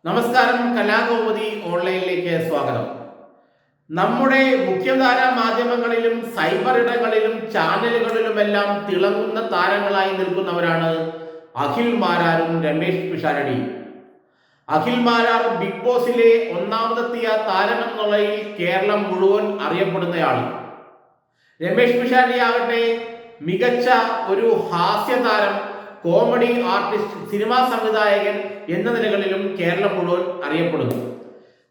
നമസ്കാരം. കലാകൗമുദി ഓൺലൈനിലേക്ക് സ്വാഗതം. നമ്മുടെ മുഖ്യധാരാ മാധ്യമങ്ങളിലും സൈബർ ഇടങ്ങളിലും ചാനലുകളിലുമെല്ലാം തിളങ്ങുന്ന താരങ്ങളായി നിൽക്കുന്നവരാണ് അഖിൽ മാരാരും രമേശ് പിഷാരടിയും. അഖിൽ മാരാർ ബിഗ് ബോസിലെ ഒന്നാമതെത്തിയ താരമെന്നുള്ളതിൽ കേരളം മുഴുവൻ അറിയപ്പെടുന്നയാൾ. രമേശ് പിഷാരടി ആകട്ടെ മികച്ച ഒരു ഹാസ്യതാരം, കോമഡി ആർട്ടിസ്റ്റ്, സിനിമാ സംവിധായകൻ എന്ന നിലകളിലും കേരളം മുഴുവൻ അറിയപ്പെടുന്നു.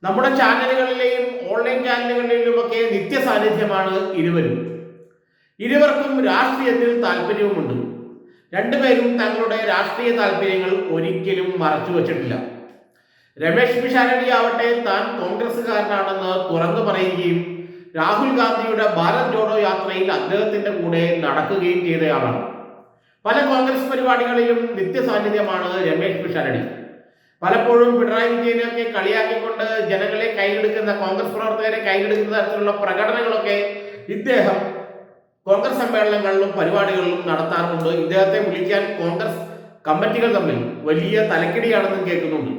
നമ്മുടെ ചാനലുകളിലെയും ഓൺലൈൻ ചാനലുകളിലുമൊക്കെ നിത്യ സാന്നിധ്യമാണ് ഇരുവർക്കും രാഷ്ട്രീയത്തിൽ താല്പര്യവുമുണ്ട്. രണ്ടുപേരും തങ്ങളുടെ രാഷ്ട്രീയ താല്പര്യങ്ങൾ ഒരിക്കലും മറച്ചു വച്ചിട്ടില്ല. രമേശ് പിഷാരടി ആവട്ടെ താൻ കോൺഗ്രസുകാരനാണെന്ന് തുറന്നു പറയുകയും രാഹുൽ ഗാന്ധിയുടെ ഭാരത് ജോഡോ യാത്രയിൽ അദ്ദേഹത്തിന്റെ കൂടെ നടക്കുകയും ചെയ്തയാളാണ്. പല കോൺഗ്രസ് പരിപാടികളിലും നിത്യസാന്നിധ്യമാണ് രമേശ് പിഷാരടി. പലപ്പോഴും പിണറായി വിജയനെയൊക്കെ കളിയാക്കിക്കൊണ്ട് ജനങ്ങളെ കയ്യിലെടുക്കുന്ന, കോൺഗ്രസ് പ്രവർത്തകരെ കയ്യിലെടുക്കുന്ന തരത്തിലുള്ള പ്രകടനങ്ങളൊക്കെ ഇദ്ദേഹം കോൺഗ്രസ് സമ്മേളനങ്ങളിലും പരിപാടികളിലും നടത്താറുണ്ട്. ഇദ്ദേഹത്തെ വിളിക്കാൻ കോൺഗ്രസ് കമ്മിറ്റികൾ തമ്മിൽ വലിയ തലക്കിടിയാണെന്നും കേൾക്കുന്നുണ്ട്.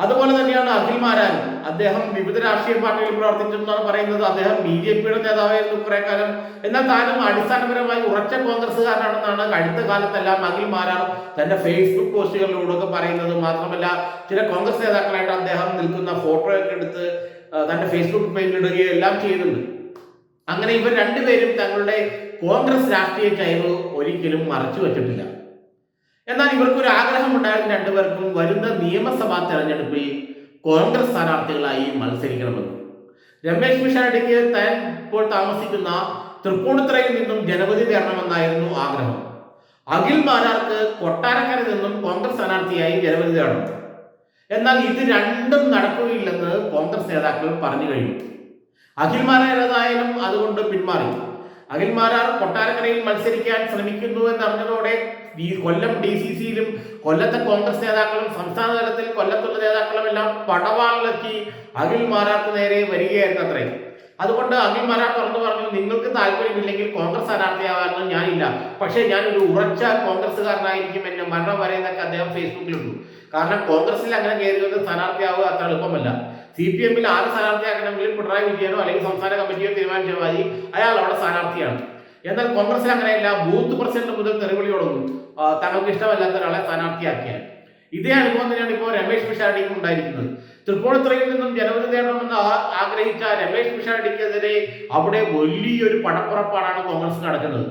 അതുപോലെ തന്നെയാണ് അഖിൽ മാരാരും. അദ്ദേഹം വിവിധ രാഷ്ട്രീയ പാർട്ടികളിൽ പ്രവർത്തിച്ചെന്നാണ് പറയുന്നത്. അദ്ദേഹം BJPയുടെ നേതാവായിരുന്നു കുറെ കാലം. എന്നാൽ താനും അടിസ്ഥാനപരമായി ഉറച്ച കോൺഗ്രസ്സുകാരനാണെന്നാണ് അടുത്ത കാലത്തെല്ലാം അഖിൽ മാരാർ തന്റെ ഫേസ്ബുക്ക് പോസ്റ്റുകളിലൂടെ പറയുന്നത്. മാത്രമല്ല ചില കോൺഗ്രസ് നേതാക്കളായിട്ട് അദ്ദേഹം നിൽക്കുന്ന ഫോട്ടോയൊക്കെ എടുത്ത് തന്റെ ഫേസ്ബുക്ക് പേജിൽ ഇടുകയും എല്ലാം ചെയ്യുന്നുണ്ട്. അങ്ങനെ ഇവർ രണ്ടുപേരും തങ്ങളുടെ കോൺഗ്രസ് രാഷ്ട്രീയ ചൈവ് ഒരിക്കലും മറച്ചു വച്ചിട്ടില്ല. എന്നാൽ ഇവർക്കൊരു ആഗ്രഹമുണ്ടായിരുന്നു, രണ്ടുപേർക്കും വരുന്ന നിയമസഭാ തെരഞ്ഞെടുപ്പിൽ കോൺഗ്രസ് സ്ഥാനാർത്ഥികളായി മത്സരിക്കണമെന്ന്. രമേശ് പിഷാരടിക്ക് താൻ ഇപ്പോൾ താമസിക്കുന്ന തൃപ്പൂണിത്തുറയിൽ നിന്നും ജനവിധി തേടണമെന്നായിരുന്നു ആഗ്രഹം. അഖിൽ മാരാർക്ക് കൊട്ടാരക്കരയിൽ നിന്നും കോൺഗ്രസ് സ്ഥാനാർത്ഥിയായി ജനവിധി തേടണം. എന്നാൽ ഇത് രണ്ടും നടക്കുകയില്ലെന്ന് കോൺഗ്രസ് നേതാക്കൾ പറഞ്ഞു കഴിഞ്ഞു. അഖിൽ മാരാർ ഏതായാലും അതുകൊണ്ട് പിന്മാറി. അഖിൽ മാരാർ കൊട്ടാരക്കരയിൽ മത്സരിക്കാൻ ശ്രമിക്കുന്നു എന്നറിഞ്ഞതോടെ ഈ കൊല്ലം DCCയിലും കൊല്ലത്തെ കോൺഗ്രസ് നേതാക്കളും സംസ്ഥാന തലത്തിൽ കൊല്ലത്തുള്ള നേതാക്കളും എല്ലാം പടവാളിലെത്തി അഖിൽ മാരാർക്ക് നേരെ വരികയായിരുന്നു അത്രേ. അതുകൊണ്ട് അഖിൽ മാരാർ തുറന്നു പറഞ്ഞു, നിങ്ങൾക്ക് താല്പര്യമില്ലെങ്കിൽ കോൺഗ്രസ് സ്ഥാനാർത്ഥിയാവാനൊന്നും ഞാനില്ല, പക്ഷേ ഞാനൊരു ഉറച്ച കോൺഗ്രസ്സുകാരനായിരിക്കും എന്നെ മരണം വരെ എന്നൊക്കെ അദ്ദേഹം ഫേസ്ബുക്കിലിട്ടു. കാരണം കോൺഗ്രസിൽ അങ്ങനെ കയറിയത് സ്ഥാനാർത്ഥിയാവുക അത്ര എളുപ്പമല്ല. CPM-ൽ ആര് സ്ഥാനാർത്ഥിയാക്കണമെങ്കിൽ പിണറായി വിജയനോ അല്ലെങ്കിൽ സംസ്ഥാന കമ്മിറ്റിയോ തീരുമാനിച്ചാൽ മതി, അയാൾ അവിടെ സ്ഥാനാർത്ഥിയാണ്. എന്നാൽ കോൺഗ്രസിൽ അങ്ങനെയല്ല. ബൂത്ത് പ്രസിഡന്റ് മുതൽ തെറിവിളി തുടങ്ങും തങ്ങൾക്ക് ഇഷ്ടമല്ലാത്ത ഒരാളെ സ്ഥാനാർത്ഥിയാക്കിയാൽ. ഇതേ അനുഭവം തന്നെയാണ് ഇപ്പോൾ രമേശ് പിഷാരടിക്കും ഉണ്ടായിരിക്കുന്നത്. തൃപ്പൂണിത്തുറയിൽ നിന്നും ജനവിധി തേടണമെന്ന് ആഗ്രഹിച്ച രമേശ് പിഷാരടിക്കെതിരെ അവിടെ വലിയൊരു പടപ്പുറപ്പാടാണ് കോൺഗ്രസ് നടക്കുന്നത്.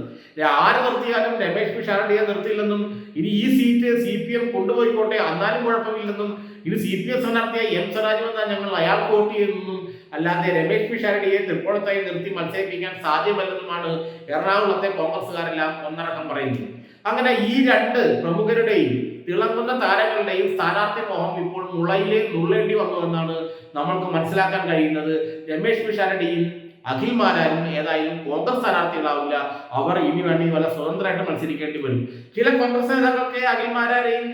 ആര് നിർത്തിയാലും രമേശ് പിഷാരടിയെ നിർത്തിയില്ലെന്നും ഇനി ഈ സീറ്റ് CPM കൊണ്ടുപോയിക്കോട്ടെ എന്നാലും കുഴപ്പമില്ലെന്നും ഇനി CPM സ്ഥാനാർത്ഥിയായി M സ്വരാജ് വന്നാൽ ഞങ്ങൾ അയാൾക്ക് വോട്ട് ചെയ്യുന്നതെന്നും അല്ലാതെ രമേശ് പിഷാരടിയെ തൃപ്പൂണിത്തുറയിൽ നിർത്തി മത്സരിപ്പിക്കാൻ സാധ്യമല്ലെന്നുമാണ് എറണാകുളത്തെ കോൺഗ്രസ്സുകാരെല്ലാം ഒന്നടക്കം പറയുന്നത്. അങ്ങനെ ഈ രണ്ട് പ്രമുഖരുടെയും തിളങ്ങുന്ന താരങ്ങളുടെയും സ്ഥാനാർത്ഥി മോഹം ഇപ്പോൾ മുളയിലെ നുള്ളേണ്ടി വന്നു എന്നാണ് നമ്മൾക്ക് മനസ്സിലാക്കാൻ കഴിയുന്നത്. രമേശ് പിഷാരടിയും അഖിൽ മാരാരും ഏതായാലും കോൺഗ്രസ് സ്ഥാനാർത്ഥികളാവില്ല. അവർ ഇനി വേണ്ടി വല്ല സ്വതന്ത്രമായിട്ട് മത്സരിക്കേണ്ടി വരും. ചില കോൺഗ്രസ് നേതാക്കൾക്ക് അഖിൽ മാരാരെയും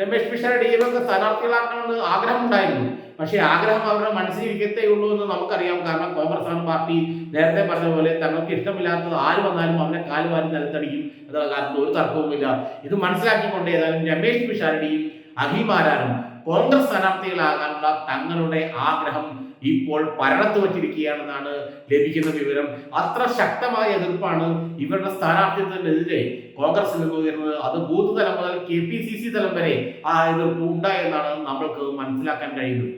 രമേശ് പിഷാരടിയും ഒക്കെ സ്ഥാനാർത്ഥികളാക്കണമെന്ന് ആഗ്രഹമുണ്ടായിരുന്നു. പക്ഷേ ആഗ്രഹം അവരുടെ മനസ്സിലിരിക്കത്തേ ഉള്ളൂ എന്ന് നമുക്കറിയാം. കാരണം കോൺഗ്രസ് ആണ് പാർട്ടി നേരത്തെ പറഞ്ഞ പോലെ തങ്ങൾക്ക് ഇഷ്ടമില്ലാത്തത് ആര് വന്നാലും അവനെ കാലുവാരി നിലത്തടിക്കും എന്നുള്ള കാര്യത്തിൽ ഒരു തർക്കവുമില്ല. ഇത് മനസ്സിലാക്കിക്കൊണ്ട് ഏതായാലും രമേശ് പിഷാരടിയും അഖിൽ മാരാരും കോൺഗ്രസ് സ്ഥാനാർത്ഥികളാകാനുള്ള തങ്ങളുടെ ആഗ്രഹം ഇപ്പോൾ പരണത്ത് വച്ചിരിക്കുകയാണെന്നാണ് ലഭിക്കുന്ന വിവരം. അത്ര ശക്തമായ എതിർപ്പാണ് ഇവരുടെ സ്ഥാനാർത്ഥിത്വത്തിനെതിരെ കോൺഗ്രസിൽ നിന്ന് ഉയർന്നത്. അത് ബൂത്ത് തലം മുതൽ KPCC തലം വരെ ആ എതിർപ്പ് ഉണ്ടായെന്നാണ് നമ്മൾക്ക് മനസ്സിലാക്കാൻ കഴിയുന്നത്.